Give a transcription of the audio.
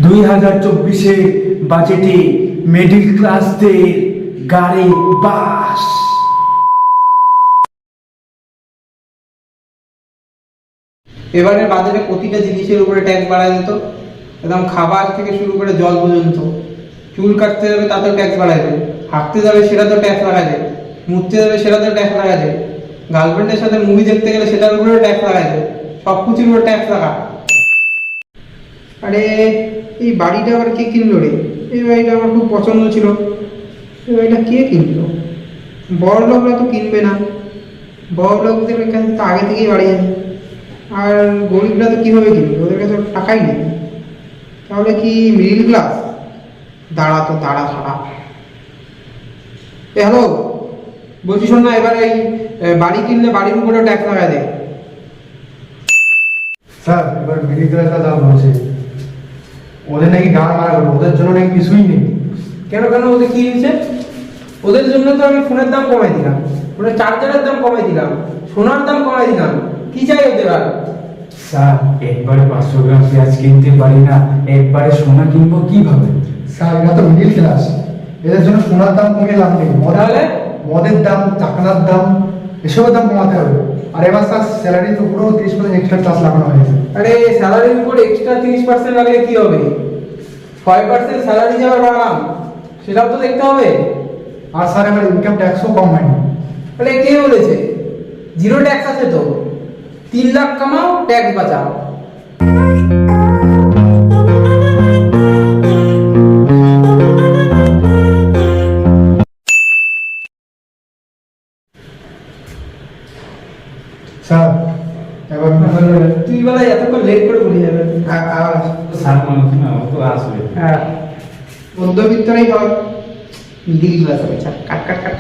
2024-এর বাজেটে মিডল ক্লাসদের গাড়ি বাস। এবারে বাজারে প্রতিটা জিনিসের উপরে ট্যাক্স বাড়ায় দিত, একদম খাবার থেকে শুরু করে জল পর্যন্ত। চুল কাটতে যাবে তাতেও ট্যাক্স বাড়ায় দেয়, হাঁটতে যাবে সেটাতেও ট্যাক্স লাগায় দেয়, মুততে যাবে সেটাতেও ট্যাক্স লাগায় দেয়, গার্লফ্রেন্ডের সাথে মুভি দেখতে গেলে সেটার উপরেও ট্যাক্স লাগায় দেয়, সব কিছুর উপরে ট্যাক্স লাগা। আরে এই বাড়িটা আবার কে কিনলো রে? এই বাড়িটা আমার খুব পছন্দ ছিল, এই বাড়িটা কে কিনলো? বড় লোকরা তো কিনবে না, বড় লোকদের কাছে তো আগে থেকেই বাড়ি যায়, আর গরিবরা তো কীভাবে কিনবে? ওদের কাছে তো টাকাই নেই। তাহলে কি মিডিল ক্লাস? দাঁড়া তো দাঁড়া ছাড়া। হ্যালো, বলছি শোন না, এবার এই বাড়ি কিনলে বাড়ির উপরেও ট্যাক্স লাগায় দেয়। স্যার এবার মিডিল ক্লাসটা যা বলছে, ওদের নাকি গান মারা করবো, ওদের জন্য নাকি কিছুই নেই। কেন কেন ওদের কি হয়েছে? ওদের জন্য তো আমি ফোনের দাম কমাই দিলাম, ফোনের চার্জারের দাম কমাই দিলাম, সোনার দাম কমাই দিলাম, কি চাই ওদের আর? স্যার একবারে 500 গ্রাম পেঁয়াজ কিনতে পারি না, একবারে সোনা কিনবো কিভাবে? স্যার এরা তো মিডিল ক্লাস, এদের জন্য সোনার দাম কমিয়ে লাভ নেই। তাহলে? মদের দাম, চাকলার দাম, এসবের দাম কমাতে হবে। আর এবার স্যার স্যালারি তো পুরো 30% এক্সট্রা চার্জ লাগানো হয়েছে। আরে স্যালারির উপর এক্সট্রা 30% লাগলে কি হবে? 6% স্যালারি যাবে বাড়ালাম, সেটাও তো দেখতে হবে। আর স্যার এবার ইনকাম ট্যাক্সও কম হয়নি। আরে কে বলেছে? জিরো ট্যাক্স আছে তো, 3 লাখ কামাও, ট্যাক্স বাঁচাও। স্যার এবার তুই বেলা এতক্ষণ লেট করে বলি যাবে। স্যার মানুষ না, ও তো আসবে। হ্যাঁ, মধ্যবিত্তরাই হয়, মিডিল ক্লাস হবে। কাট কাট কাট কাট।